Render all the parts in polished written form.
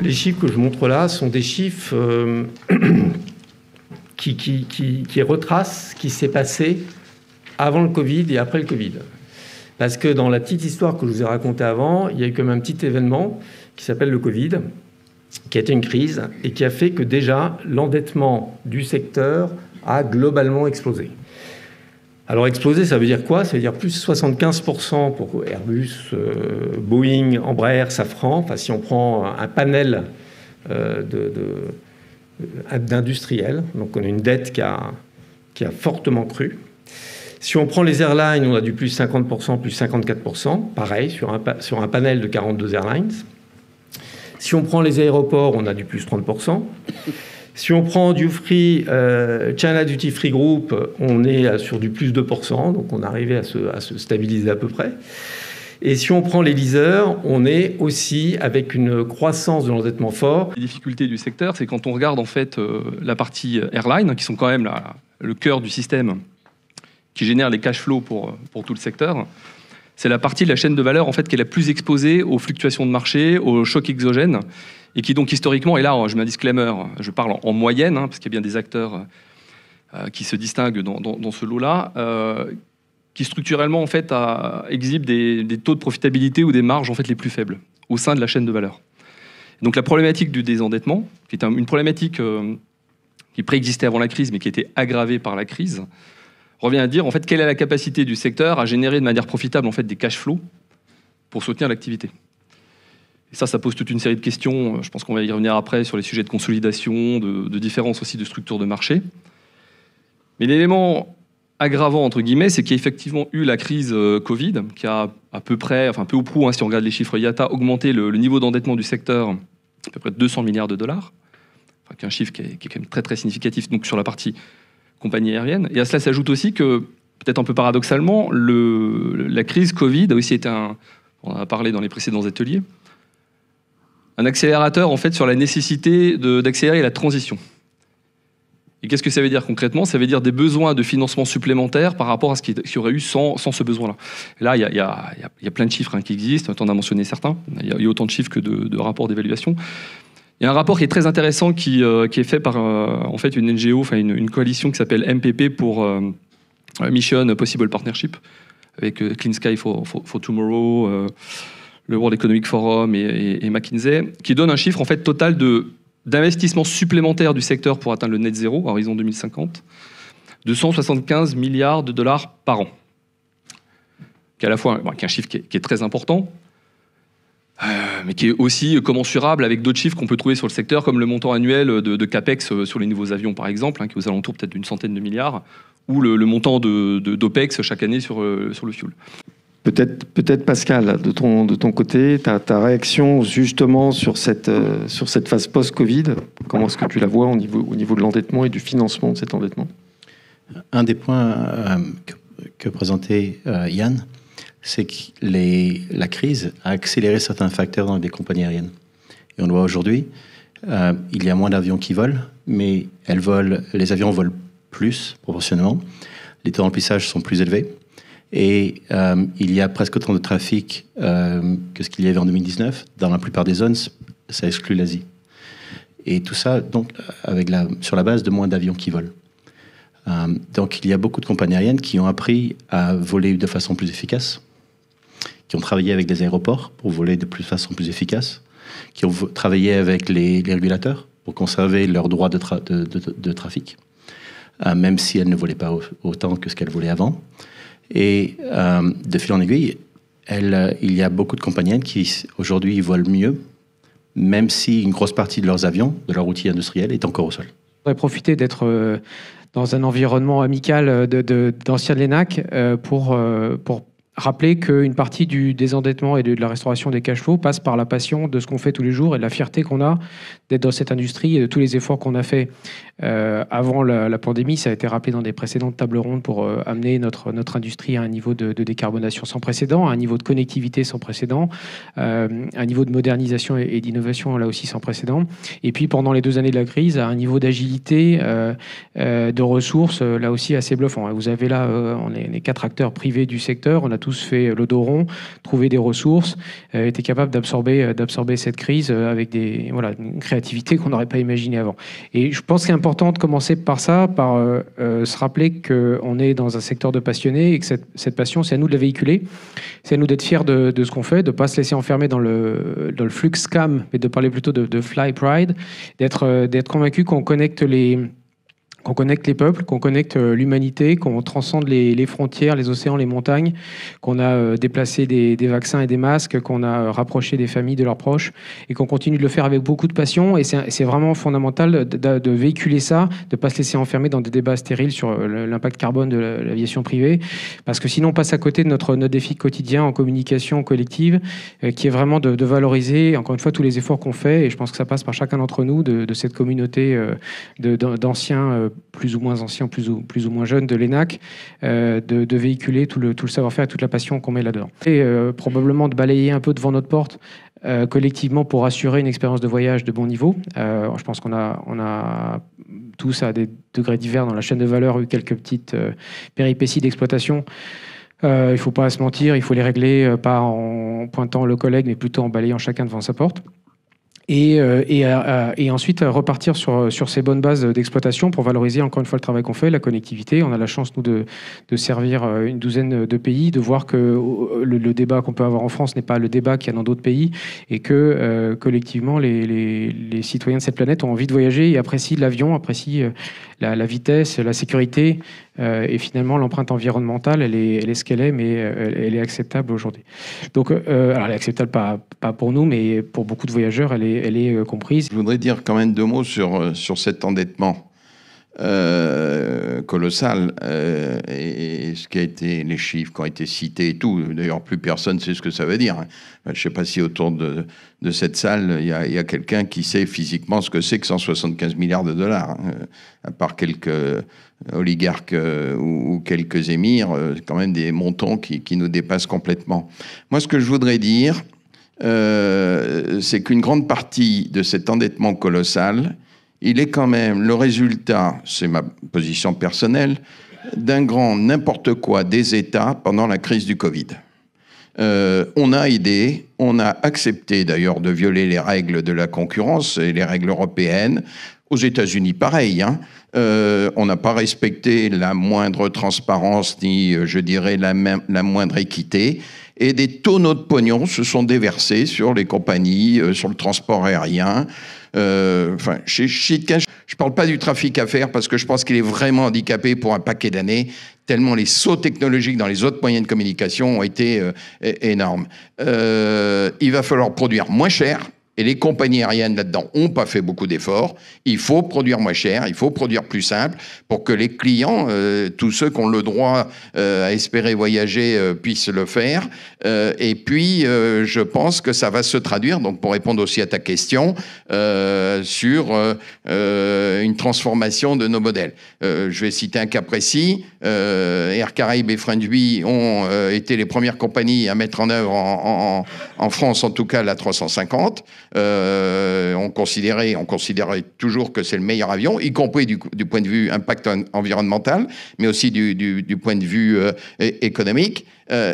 les chiffres que je montre là sont des chiffres qui retracent ce qui s'est passé avant le Covid et après le Covid. Parce que dans la petite histoire que je vous ai racontée avant, il y a eu comme un petit événement qui s'appelle le Covid, qui a été une crise et qui a fait que déjà l'endettement du secteur a globalement explosé. Alors exploser, ça veut dire quoi? Ça veut dire plus 75% pour Airbus, Boeing, Embraer, Safran. Enfin, si on prend un panel d'industriels, donc on a une dette qui a fortement cru. Si on prend les airlines, on a du plus 50%, plus 54%, pareil, sur un panel de 42 airlines. Si on prend les aéroports, on a du plus 30%. Si on prend China Duty Free Group, on est sur du plus 2%, donc on est arrivé à se stabiliser à peu près. Et si on prend les leasers, on est aussi avec une croissance de l'endettement fort. Les difficultés du secteur, c'est quand on regarde en fait la partie airline, qui sont quand même le cœur du système, qui génère les cash flows pour tout le secteur. C'est la partie de la chaîne de valeur en fait qui est la plus exposée aux fluctuations de marché, aux chocs exogènes, et qui donc historiquement, et là je mets un disclaimer, je parle en moyenne, parce qu'il y a bien des acteurs qui se distinguent dans ce lot-là, qui structurellement en fait exhibent des taux de profitabilité ou des marges en fait les plus faibles au sein de la chaîne de valeur. Donc la problématique du désendettement, qui est une problématique qui préexistait avant la crise, mais qui a été aggravée par la crise, revient à dire en fait quelle est la capacité du secteur à générer de manière profitable en fait des cash flows pour soutenir l'activité. Et ça pose toute une série de questions. Je pense qu'on va y revenir après sur les sujets de consolidation, de différence aussi de structure de marché. Mais l'élément aggravant entre guillemets, c'est qu'il y a effectivement eu la crise Covid qui a à peu près, enfin peu ou prou, si on regarde les chiffres IATA, augmenté le niveau d'endettement du secteur à peu près de 200 milliards de dollars, enfin, qui est un chiffre qui est quand même très très significatif donc sur la partie compagnie aérienne. Et à cela s'ajoute aussi que, peut-être un peu paradoxalement, la crise Covid a aussi été on en a parlé dans les précédents ateliers, un accélérateur en fait sur la nécessité d'accélérer la transition. Et qu'est-ce que ça veut dire concrètement? Ça veut dire des besoins de financement supplémentaires par rapport à ce qu'il y aurait eu sans ce besoin-là. Là, il y a plein de chiffres qui existent, on en a mentionné certains, il y a autant de chiffres que de rapports d'évaluation. Il y a un rapport qui est très intéressant qui est fait par en fait une NGO, enfin une coalition qui s'appelle MPP pour Mission Possible Partnership, avec Clean Sky for Tomorrow, le World Economic Forum et McKinsey, qui donne un chiffre en fait total d'investissement supplémentaire du secteur pour atteindre le net zéro à horizon 2050 de 175 milliards de dollars par an, qui est à la fois qui est un chiffre qui est très important, mais qui est aussi commensurable avec d'autres chiffres qu'on peut trouver sur le secteur, comme le montant annuel de CAPEX sur les nouveaux avions, par exemple, qui est aux alentours peut-être d'une centaine de milliards, ou le montant d'OPEX chaque année sur le fuel. Peut-être Pascal, de ton côté, ta réaction justement sur cette phase post-Covid, comment est-ce que tu la vois au niveau de l'endettement et du financement de cet endettement? Un des points que présentait Yann, c'est que la crise a accéléré certains facteurs dans des compagnies aériennes. Et on le voit aujourd'hui, il y a moins d'avions qui volent, mais les avions volent plus proportionnellement, les taux d'emplissage sont plus élevés, et il y a presque autant de trafic que ce qu'il y avait en 2019. Dans la plupart des zones, ça exclut l'Asie. Et tout ça, donc, sur la base de moins d'avions qui volent. Donc, il y a beaucoup de compagnies aériennes qui ont appris à voler de façon plus efficace, qui ont travaillé avec les aéroports pour voler de façon plus efficace, qui ont travaillé avec les régulateurs pour conserver leurs droits de trafic, même si elles ne volaient pas autant que ce qu'elles volaient avant. Et de fil en aiguille, il y a beaucoup de compagnies qui aujourd'hui volent mieux, même si une grosse partie de leurs avions, de leur outil industriel, est encore au sol. Je voudrais profiter d'être dans un environnement amical d'anciens de l'ENAC pour rappeler qu'une partie du désendettement et de la restauration des cash flows passe par la passion de ce qu'on fait tous les jours et de la fierté qu'on a d'être dans cette industrie et de tous les efforts qu'on a fait avant la pandémie. Ça a été rappelé dans des précédentes tables rondes pour amener notre industrie à un niveau de décarbonation sans précédent, à un niveau de connectivité sans précédent, un niveau de modernisation et d'innovation là aussi sans précédent. Et puis pendant les 2 années de la crise, à un niveau d'agilité, de ressources là aussi assez bluffant. Vous avez là, on est 4 acteurs privés du secteur, on a tous fait le dos rond, trouvé des ressources, été capable d'absorber cette crise avec une créativité qu'on n'aurait pas imaginée avant. Et je pense qu'il est important de commencer par ça, par se rappeler qu'on est dans un secteur de passionnés et que cette passion, c'est à nous de la véhiculer, c'est à nous d'être fiers de ce qu'on fait, de ne pas se laisser enfermer dans le flux scam, mais de parler plutôt de fly pride, d'être convaincu qu'on connecte les peuples, qu'on connecte l'humanité, qu'on transcende les frontières, les océans, les montagnes, qu'on a déplacé des vaccins et des masques, qu'on a rapproché des familles de leurs proches et qu'on continue de le faire avec beaucoup de passion. Et c'est vraiment fondamental de véhiculer ça, de ne pas se laisser enfermer dans des débats stériles sur l'impact carbone de l'aviation privée, parce que sinon on passe à côté de notre défi quotidien en communication collective, qui est vraiment de valoriser, encore une fois, tous les efforts qu'on fait. Et je pense que ça passe par chacun d'entre nous, de cette communauté d'anciens plus ou moins anciens, plus ou moins jeunes de l'ENAC, de véhiculer tout le savoir-faire et toute la passion qu'on met là-dedans. Et probablement de balayer un peu devant notre porte collectivement pour assurer une expérience de voyage de bon niveau. Je pense qu'on a tous, à des degrés divers dans la chaîne de valeur, eu quelques petites péripéties d'exploitation. Il ne faut pas se mentir, il faut les régler, pas en pointant le collègue, mais plutôt en balayant chacun devant sa porte. Et ensuite repartir sur ces bonnes bases d'exploitation pour valoriser encore une fois le travail qu'on fait, la connectivité. On a la chance, nous, de servir une douzaine de pays, de voir que le débat qu'on peut avoir en France n'est pas le débat qu'il y a dans d'autres pays, et que collectivement, les citoyens de cette planète ont envie de voyager et apprécient l'avion, apprécient la vitesse, la sécurité, et finalement l'empreinte environnementale, elle est ce qu'elle est, mais elle est acceptable aujourd'hui. Donc, alors elle est acceptable pas pour nous, mais pour beaucoup de voyageurs, elle est comprise. Je voudrais dire quand même 2 mots sur cet endettement colossal, et ce qui a été, les chiffres qui ont été cités et tout. D'ailleurs, plus personne sait ce que ça veut dire. Je ne sais pas si autour de cette salle, il y a quelqu'un qui sait physiquement ce que c'est que 175 milliards de dollars, à part quelques oligarques ou quelques émirs, quand même des montants qui nous dépassent complètement. Moi, ce que je voudrais dire, c'est qu'une grande partie de cet endettement colossal, il est quand même le résultat, c'est ma position personnelle, d'un grand n'importe quoi des États pendant la crise du Covid. On a aidé, on a accepté d'ailleurs de violer les règles de la concurrence et les règles européennes. Aux États-Unis, pareil, hein. On n'a pas respecté la moindre transparence ni, je dirais, la moindre équité. Et des tonneaux de pognon se sont déversés sur les compagnies, sur le transport aérien. Chez chacun, je ne parle pas du trafic à faire parce que je pense qu'il est vraiment handicapé pour un paquet d'années, tellement les sauts technologiques dans les autres moyens de communication ont été énormes. Il va falloir produire moins cher. Et les compagnies aériennes là-dedans n'ont pas fait beaucoup d'efforts. Il faut produire moins cher, il faut produire plus simple pour que les clients, tous ceux qui ont le droit à espérer voyager, puissent le faire. Et puis, je pense que ça va se traduire, donc pour répondre aussi à ta question, sur une transformation de nos modèles. Je vais citer un cas précis. Air Caraïbes et French-Bee ont été les premières compagnies à mettre en œuvre en France, en tout cas, la 350. On considérait toujours que c'est le meilleur avion, y compris du point de vue impact environnemental, mais aussi du point de vue économique.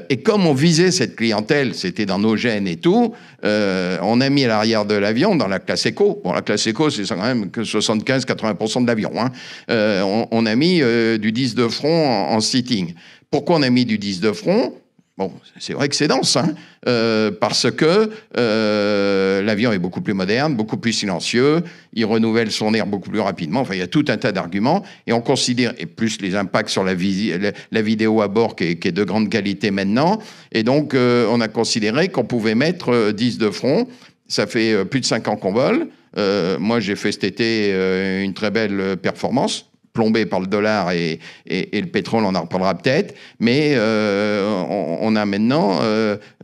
Et comme on visait cette clientèle, c'était dans nos gènes et tout, on a mis à l'arrière de l'avion, dans la classe éco. Bon, la classe éco, c'est quand même que 75-80% de l'avion. Hein. On a mis du 10 de front en seating. Pourquoi on a mis du 10 de front ? Bon, c'est vrai que c'est dense, hein, parce que l'avion est beaucoup plus moderne, beaucoup plus silencieux, il renouvelle son air beaucoup plus rapidement. Enfin, il y a tout un tas d'arguments. Et on considère, et plus les impacts sur la vidéo à bord qui est de grande qualité maintenant. Et donc, on a considéré qu'on pouvait mettre 10 de front. Ça fait plus de 5 ans qu'on vole. Moi, j'ai fait cet été une très belle performance, plombé par le dollar et le pétrole, on en reparlera peut-être, mais on a maintenant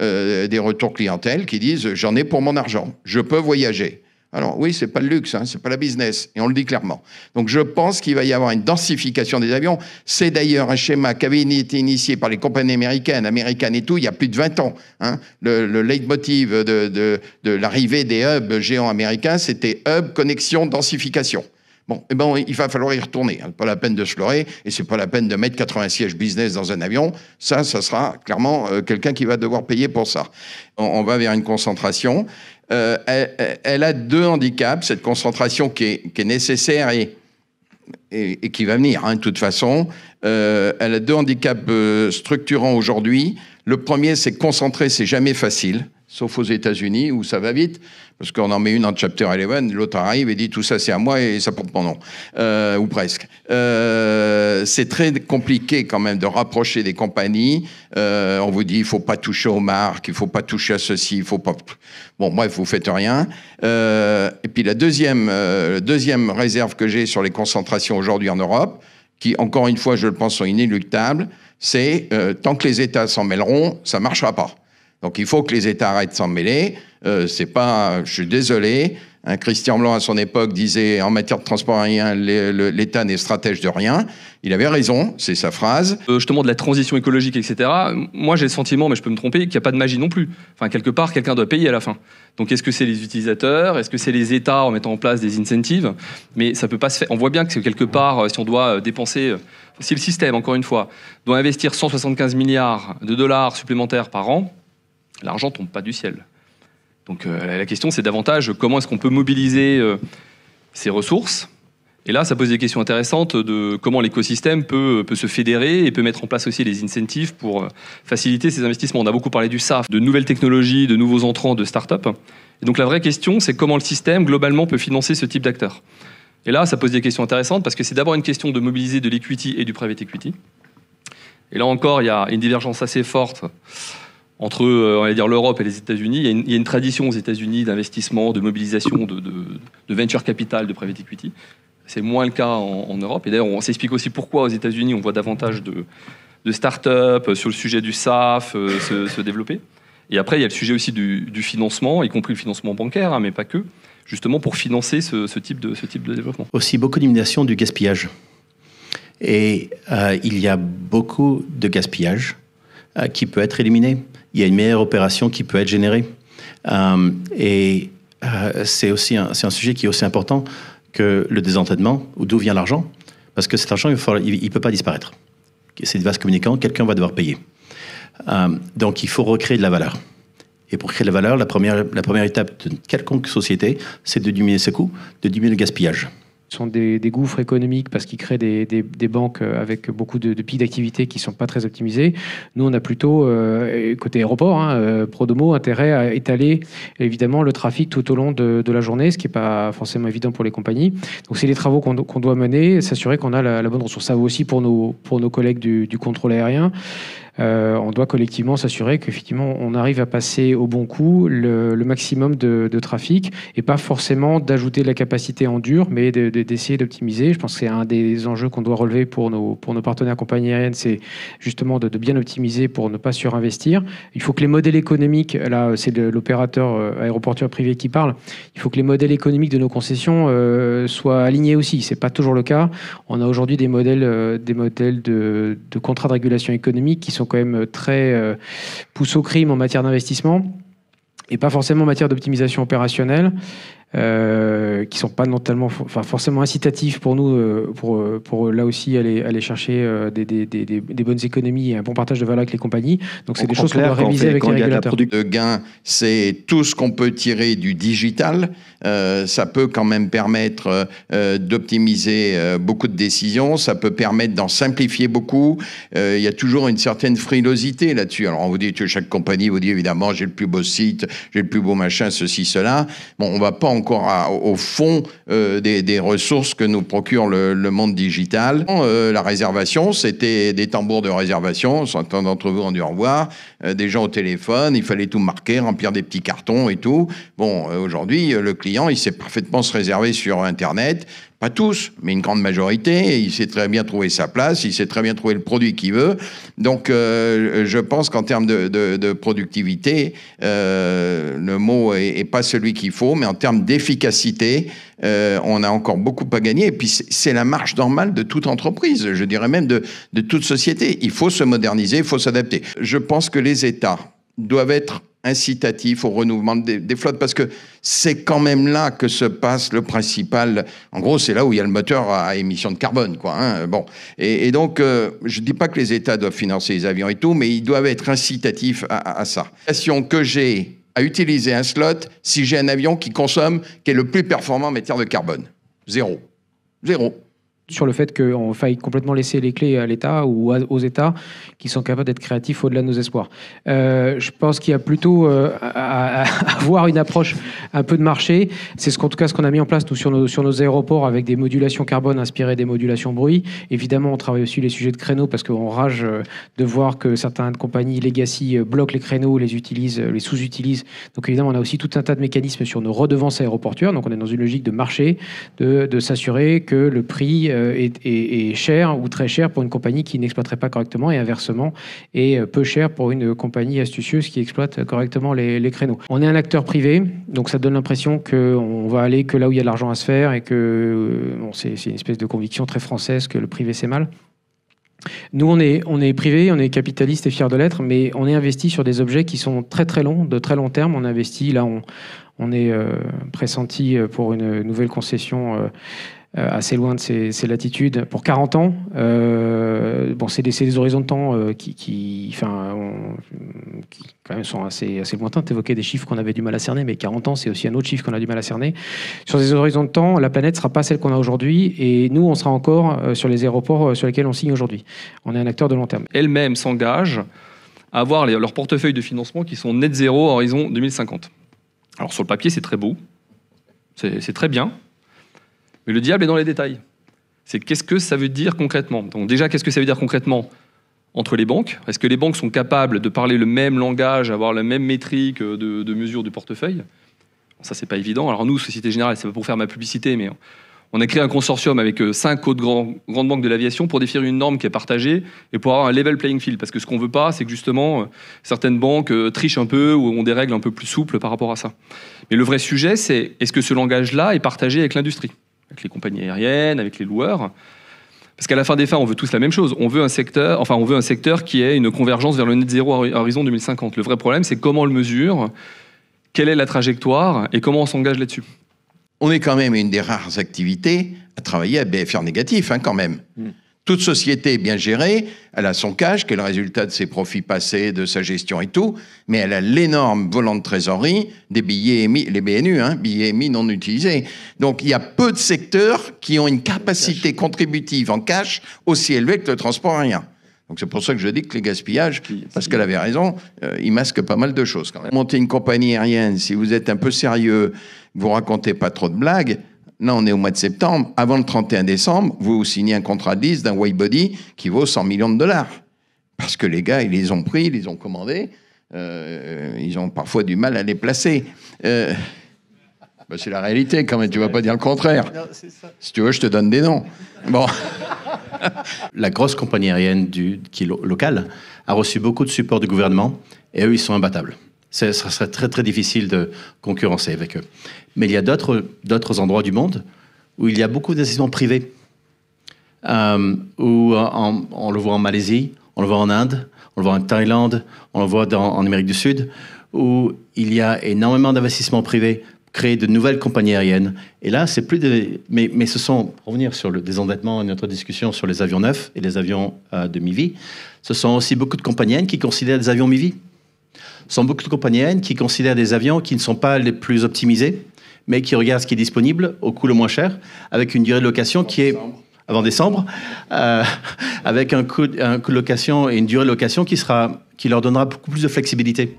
des retours clientèle qui disent « j'en ai pour mon argent, je peux voyager ». Alors oui, c'est pas le luxe, hein, c'est pas la business, et on le dit clairement. Donc je pense qu'il va y avoir une densification des avions. C'est d'ailleurs un schéma qui avait été initié par les compagnies américaines et tout, il y a plus de 20 ans. Hein. Le leitmotiv de l'arrivée des hubs géants américains, c'était hub, connexion, densification. Bon, eh ben, il va falloir y retourner. Hein. Pas la peine de se leurrer, et c'est pas la peine de mettre 80 sièges business dans un avion. Ça sera clairement quelqu'un qui va devoir payer pour ça. On va vers une concentration. Elle a deux handicaps, cette concentration qui est nécessaire et qui va venir, hein, de toute façon. Elle a deux handicaps structurants aujourd'hui. Le premier, c'est que concentrer, c'est jamais facile, sauf aux États-Unis où ça va vite, parce qu'on en met une en Chapter 11, l'autre arrive et dit tout ça c'est à moi et ça porte mon nom, ou presque. C'est très compliqué quand même de rapprocher des compagnies. On vous dit il faut pas toucher aux marques, il faut pas toucher à ceci, il faut pas. Bon, bref, vous faites rien. Et puis la deuxième réserve que j'ai sur les concentrations aujourd'hui en Europe, qui encore une fois je le pense sont inéluctables, c'est tant que les États s'en mêleront, ça marchera pas. Donc il faut que les États arrêtent de s'en mêler. C'est pas, je suis désolé. Hein, Christian Blanc à son époque disait en matière de transport aérien, l'État n'est stratège de rien. Il avait raison, c'est sa phrase. Justement de la transition écologique, etc. Moi j'ai le sentiment, mais je peux me tromper, qu'il n'y a pas de magie non plus. Enfin quelque part, quelqu'un doit payer à la fin. Donc est-ce que c'est les utilisateurs, est-ce que c'est les États en mettant en place des incentives? Mais ça peut pas se faire. On voit bien que c'est quelque part, si on doit dépenser, si le système, encore une fois, doit investir 175 milliards de dollars supplémentaires par an, l'argent tombe pas du ciel. Donc la question, c'est davantage comment est-ce qu'on peut mobiliser ces ressources. Et là, ça pose des questions intéressantes de comment l'écosystème peut se fédérer et peut mettre en place aussi les incentives pour faciliter ces investissements. On a beaucoup parlé du SAF, de nouvelles technologies, de nouveaux entrants, de start-up. Et donc la vraie question, c'est comment le système, globalement, peut financer ce type d'acteurs. Et là, ça pose des questions intéressantes parce que c'est d'abord une question de mobiliser de l'equity et du private equity. Et là encore, il y a une divergence assez forte entre, on va dire, l'Europe et les États-Unis. Il y a une tradition aux États-Unis d'investissement, de mobilisation de venture capital, de private equity. C'est moins le cas en Europe. Et d'ailleurs, on s'explique aussi pourquoi aux États-Unis, on voit davantage de start-up sur le sujet du SAF se développer. Et après, il y a le sujet aussi du financement, y compris le financement bancaire, hein, mais pas que, justement pour financer ce type de développement. Aussi beaucoup d'élimination du gaspillage. Et il y a beaucoup de gaspillage qui peut être éliminé. Il y a une meilleure opération qui peut être générée. C'est aussi un sujet qui est aussi important que le désendettement, ou d'où vient l'argent, parce que cet argent, il ne peut pas disparaître. C'est des vases communicants, quelqu'un va devoir payer. Donc il faut recréer de la valeur. Et pour créer de la valeur, la première étape de quelconque société, c'est de diminuer ses coûts, de diminuer le gaspillage. Ce sont des gouffres économiques parce qu'ils créent des banques avec beaucoup de pics d'activité qui ne sont pas très optimisés. Nous, on a plutôt, côté aéroport, Prodomo, intérêt à étaler évidemment le trafic tout au long de la journée, ce qui n'est pas forcément évident pour les compagnies. Donc, c'est les travaux qu'on doit mener, s'assurer qu'on a la bonne ressource. Ça vaut aussi pour nos collègues du contrôle aérien. On doit collectivement s'assurer qu'effectivement on arrive à passer au bon coup le maximum de trafic et pas forcément d'ajouter de la capacité en dur, mais d'essayer d'optimiser. Je pense que c'est un des enjeux qu'on doit relever pour nos partenaires compagnies aériennes, c'est justement de bien optimiser pour ne pas surinvestir. Il faut que les modèles économiques, là c'est l'opérateur aéroportuaire privé qui parle, il faut que les modèles économiques de nos concessions soient alignés aussi. C'est pas toujours le cas. On a aujourd'hui des modèles de contrats de régulation économique qui sont quand même très poussent au crime en matière d'investissement et pas forcément en matière d'optimisation opérationnelle, qui sont pas forcément incitatifs pour nous pour là aussi aller chercher des bonnes économies et un bon partage de valeur avec les compagnies. Donc c'est des choses qu'on doit réviser avec les régulateurs. Le gain, c'est tout ce qu'on peut tirer du digital. Ça peut quand même permettre d'optimiser beaucoup de décisions. Ça peut permettre d'en simplifier beaucoup. Il y a toujours une certaine frilosité là-dessus. Alors on vous dit que chaque compagnie vous dit évidemment j'ai le plus beau site, j'ai le plus beau machin, ceci, cela. Bon, on va pas encore au fond des ressources que nous procure le monde digital. La réservation, c'était des tambours de réservation. Certains d'entre vous ont dû en voir. Des gens au téléphone, il fallait tout marquer, remplir des petits cartons et tout. Bon, aujourd'hui, le client, il sait parfaitement se réserver sur Internet. Pas tous, mais une grande majorité. Il sait très bien trouver sa place, il sait très bien trouver le produit qu'il veut. Donc, je pense qu'en termes de productivité, le mot est pas celui qu'il faut, mais en termes d'efficacité, on a encore beaucoup à gagner. Et puis, c'est la marche normale de toute entreprise, je dirais même de toute société. Il faut se moderniser, il faut s'adapter. Je pense que les États doivent être incitatif au renouvellement des flottes, parce que c'est quand même là que se passe le principal. En gros, c'est là où il y a le moteur à émission de carbone, quoi. Hein. Bon, et donc, je dis pas que les États doivent financer les avions et tout, mais ils doivent être incitatifs à ça. La question que j'ai à utiliser un slot si j'ai un avion qui est le plus performant en matière de carbone. Zéro. Sur le fait qu'on faille complètement laisser les clés à l'État ou aux États qui sont capables d'être créatifs au-delà de nos espoirs. Je pense qu'il y a plutôt à avoir une approche un peu de marché. C'est en tout cas ce qu'on a mis en place nous, sur nos aéroports avec des modulations carbone inspirées des modulations bruit. Évidemment, on travaille aussi les sujets de créneaux parce qu'on rage de voir que certaines compagnies legacy bloquent les créneaux, les utilisent, les sous-utilisent. Donc évidemment, on a aussi tout un tas de mécanismes sur nos redevances aéroportuaires. Donc on est dans une logique de marché, de s'assurer que le prix est cher ou très cher pour une compagnie qui n'exploiterait pas correctement et inversement est peu cher pour une compagnie astucieuse qui exploite correctement les créneaux. On est un acteur privé, donc ça donne l'impression qu'on va aller que là où il y a de l'argent à se faire et que c'est une espèce de conviction très française que le privé c'est mal. Nous, on est privé, on est capitaliste et fier de l'être, mais on est investi sur des objets qui sont très très longs, de très long terme. On investit, là on est pressenti pour une nouvelle concession assez loin de ces latitudes, pour 40 ans. C'est des horizons de temps qui quand même sont assez lointains. Tu évoquais des chiffres qu'on avait du mal à cerner, mais 40 ans, c'est aussi un autre chiffre qu'on a du mal à cerner. Sur ces horizons de temps, la planète ne sera pas celle qu'on a aujourd'hui, et nous, on sera encore sur les aéroports sur lesquels on signe aujourd'hui. On est un acteur de long terme. Elles-mêmes s'engagent à avoir leur portefeuille de financement qui sont net zéro à horizon 2050. Alors sur le papier, c'est très beau, c'est très bien, mais le diable est dans les détails. C'est qu'est-ce que ça veut dire concrètement. Donc déjà, qu'est-ce que ça veut dire concrètement entre les banques? Est-ce que les banques sont capables de parler le même langage, avoir la même métrique de mesure du portefeuille? Ça, c'est pas évident. Alors nous, Société Générale, c'est pas pour faire ma publicité, mais on a créé un consortium avec 5 autres grandes banques de l'aviation pour définir une norme qui est partagée et pour avoir un level playing field. Parce que ce qu'on veut pas, c'est que justement, certaines banques trichent un peu ou ont des règles un peu plus souples par rapport à ça. Mais le vrai sujet, c'est est-ce que ce langage-là est partagé avec l'industrie, avec les compagnies aériennes, avec les loueurs? Parce qu'à la fin des fins, on veut tous la même chose. On veut un secteur qui ait une convergence vers le net zéro à horizon 2050. Le vrai problème, c'est comment on le mesure, quelle est la trajectoire et comment on s'engage là-dessus. On est quand même une des rares activités à travailler à BFR négatif, hein, quand même. Toute société bien gérée, elle a son cash, qui est le résultat de ses profits passés, de sa gestion et tout, mais elle a l'énorme volant de trésorerie des billets émis, les BNU, hein, billets émis non utilisés. Donc il y a peu de secteurs qui ont une capacité contributive en cash aussi élevée que le transport aérien. Donc c'est pour ça que je dis que les gaspillages, parce qu'elle avait raison, ils masquent pas mal de choses quand même. Monter une compagnie aérienne, si vous êtes un peu sérieux, vous racontez pas trop de blagues. Là, on est au mois de septembre. Avant le 31 décembre, vous signez un contrat de lease d'un widebody qui vaut 100 millions de dollars. Parce que les gars, ils les ont pris, ils les ont commandés. Ils ont parfois du mal à les placer. C'est la réalité quand même, tu ne vas pas dire le contraire. Non, c'est ça. Si tu veux, je te donne des noms. Bon. La grosse compagnie aérienne qui est locale a reçu beaucoup de support du gouvernement et eux, ils sont imbattables. Ça serait très, très difficile de concurrencer avec eux. Mais il y a d'autres endroits du monde où il y a beaucoup d'investissements privés. On le voit en Malaisie, on le voit en Inde, on le voit en Thaïlande, on le voit en Amérique du Sud, où il y a énormément d'investissements privés, créer de nouvelles compagnies aériennes. Et là, c'est plus mais ce sont, pour revenir sur le désendettement et notre discussion sur les avions neufs et les avions de mi-vie, ce sont aussi beaucoup de compagnies aériennes qui considèrent des avions mi-vie. Ce sont beaucoup de compagnies aériennes qui considèrent des avions qui ne sont pas les plus optimisés, mais qui regardent ce qui est disponible au coût le moins cher, avec une durée de location qui est avant décembre, avec un coût de location et une durée de location qui leur donnera beaucoup plus de flexibilité.